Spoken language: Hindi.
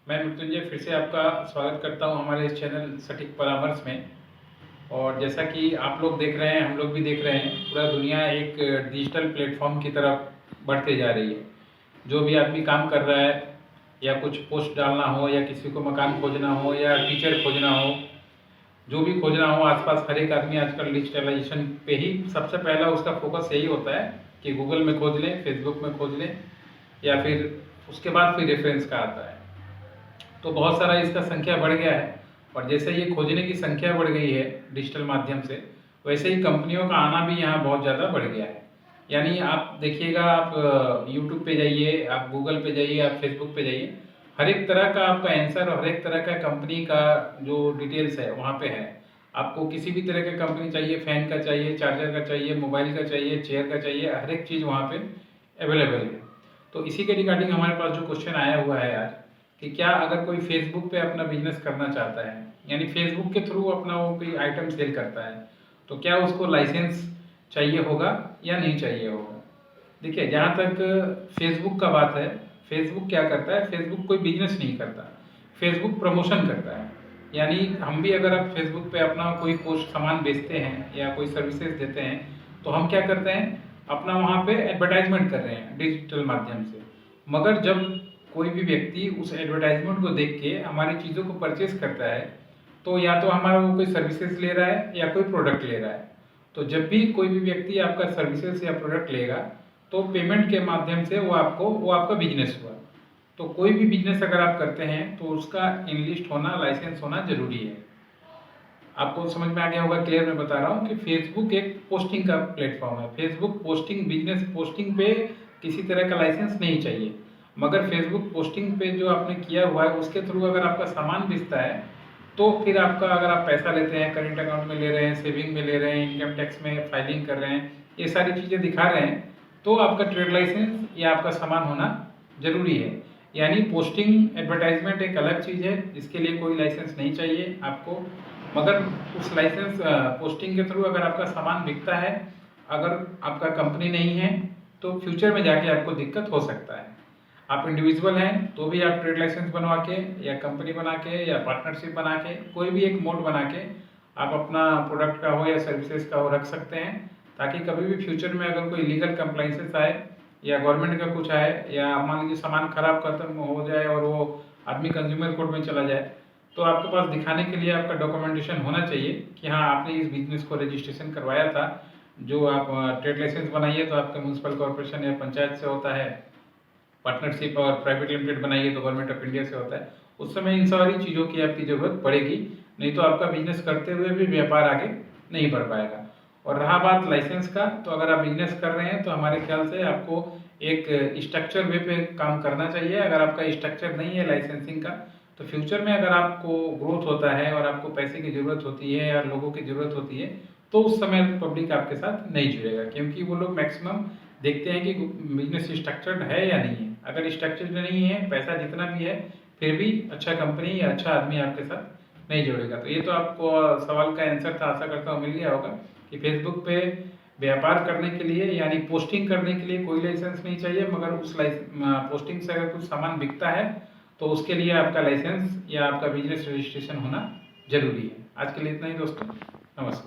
मैं मृत्युंजय फिर से आपका स्वागत करता हूं हमारे इस चैनल सटीक परामर्श में। और जैसा कि आप लोग देख रहे हैं, हम लोग भी देख रहे हैं, पूरा दुनिया एक डिजिटल प्लेटफॉर्म की तरफ बढ़ते जा रही है। जो भी आदमी काम कर रहा है या कुछ पोस्ट डालना हो या किसी को मकान खोजना हो या टीचर खोजना हो, जो भी खोजना हो, आसपास हर एक आदमी आजकल डिजिटलाइजेशन पे ही सबसे पहला उसका फोकस यही होता है कि गूगल में खोज लें, फेसबुक में खोज लें, या फिर उसके बाद फिर रेफरेंस का आता है। तो बहुत सारा इसका संख्या बढ़ गया है। और जैसे ये खोजने की संख्या बढ़ गई है डिजिटल माध्यम से, वैसे ही कंपनियों का आना भी यहाँ बहुत ज़्यादा बढ़ गया है। यानी आप देखिएगा, आप यूट्यूब पे जाइए, आप गूगल पे जाइए, आप फेसबुक पे जाइए, हर एक तरह का आपका आंसर और हर एक तरह का कंपनी का जो डिटेल्स है वहाँ पे है। आपको किसी भी तरह का कंपनी चाहिए, फैन का चाहिए, चार्जर का चाहिए, मोबाइल का चाहिए, चेयर का चाहिए, हर एक चीज़ वहाँ पे अवेलेबल है। तो इसी के रिगार्डिंग हमारे पास जो क्वेश्चन आया हुआ है आज, कि क्या अगर कोई फेसबुक पे अपना बिजनेस करना चाहता है, यानी फेसबुक के थ्रू अपना वो कोई आइटम सेल करता है, तो क्या उसको लाइसेंस चाहिए होगा या नहीं चाहिए होगा। देखिए, जहाँ तक फेसबुक का बात है, फेसबुक क्या करता है, फेसबुक कोई बिजनेस नहीं करता, फेसबुक प्रमोशन करता है। यानी हम भी अगर आप फेसबुक पे अपना कोई पोस्ट सामान बेचते हैं या कोई सर्विसेज देते हैं, तो हम क्या करते हैं, अपना वहाँ पे एडवर्टाइजमेंट कर रहे हैं डिजिटल माध्यम से। मगर जब कोई भी व्यक्ति उस एडवर्टाइजमेंट को देख के हमारी चीज़ों को परचेस करता है, तो या तो हमारा वो कोई सर्विसेज ले रहा है या कोई प्रोडक्ट ले रहा है। तो जब भी कोई भी व्यक्ति आपका सर्विसेज या प्रोडक्ट लेगा, तो पेमेंट के माध्यम से वो आपका बिजनेस हुआ। तो कोई भी बिजनेस अगर आप करते हैं तो उसका इनलिस्ट होना, लाइसेंस होना जरूरी है। आपको समझ में आ गया होगा, क्लियर मैं बता रहा हूँ कि फेसबुक एक पोस्टिंग का प्लेटफॉर्म है। फेसबुक पोस्टिंग, बिजनेस पोस्टिंग पे किसी तरह का लाइसेंस नहीं चाहिए। मगर फेसबुक पोस्टिंग पे जो आपने किया हुआ है उसके थ्रू अगर आपका सामान बिकता है, तो फिर आपका, अगर आप पैसा लेते हैं, करेंट अकाउंट में ले रहे हैं, सेविंग में ले रहे हैं, इनकम टैक्स में फाइलिंग कर रहे हैं, ये सारी चीज़ें दिखा रहे हैं, तो आपका ट्रेड लाइसेंस या आपका सामान होना जरूरी है। यानी पोस्टिंग, एडवर्टाइजमेंट एक अलग चीज़ है, इसके लिए कोई लाइसेंस नहीं चाहिए आपको। मगर उस लाइसेंस पोस्टिंग के थ्रू अगर आपका सामान बिकता है, अगर आपका कंपनी नहीं है, तो फ्यूचर में जाके आपको दिक्कत हो सकता है। आप इंडिविजुअल हैं तो भी आप ट्रेड लाइसेंस बनवा के या कंपनी बना के या पार्टनरशिप बना के, कोई भी एक मोड बना के आप अपना प्रोडक्ट का हो या सर्विसेज का हो रख सकते हैं, ताकि कभी भी फ्यूचर में अगर कोई लीगल कंप्लाइंसेस आए या गवर्नमेंट का कुछ आए, या मान लीजिए सामान खराब खत्म हो जाए और वो आदमी कंज्यूमर कोर्ट में चला जाए, तो आपके पास दिखाने के लिए आपका डॉक्यूमेंटेशन होना चाहिए कि हाँ, आपने इस बिजनेस को रजिस्ट्रेशन करवाया था। जो आप ट्रेड लाइसेंस बनाइए तो आपका म्यूनसिपल कॉर्पोरेशन या पंचायत से होता है, पार्टनरशिप और प्राइवेट लिमिटेड बनाइए तो गवर्नमेंट ऑफ इंडिया से होता है। उस समय इन सारी चीज़ों की आपकी ज़रूरत पड़ेगी, नहीं तो आपका बिजनेस करते हुए भी व्यापार आगे नहीं बढ़ पाएगा। और रहा बात लाइसेंस का, तो अगर आप बिजनेस कर रहे हैं तो हमारे ख्याल से आपको एक स्ट्रक्चर वे पे काम करना चाहिए। अगर आपका स्ट्रक्चर नहीं है लाइसेंसिंग का, तो फ्यूचर में अगर आपको ग्रोथ होता है और आपको पैसे की ज़रूरत होती है या लोगों की ज़रूरत होती है, तो उस समय पब्लिक आपके साथ नहीं जुड़ेगा, क्योंकि वो लोग मैक्सिमम देखते हैं कि बिजनेस स्ट्रक्चर्ड है या नहीं है। अगर स्ट्रक्चर्ड नहीं है, पैसा जितना भी है, फिर भी अच्छा कंपनी या अच्छा आदमी आपके साथ नहीं जोड़ेगा। तो ये तो आपको सवाल का आंसर था, आशा करता हूँ मिल गया होगा कि फेसबुक पे व्यापार करने के लिए, यानी पोस्टिंग करने के लिए कोई लाइसेंस नहीं चाहिए, मगर उस पोस्टिंग से अगर कुछ सामान बिकता है तो उसके लिए आपका लाइसेंस या आपका बिजनेस रजिस्ट्रेशन होना जरूरी है। आज के लिए इतना ही दोस्तों, नमस्कार।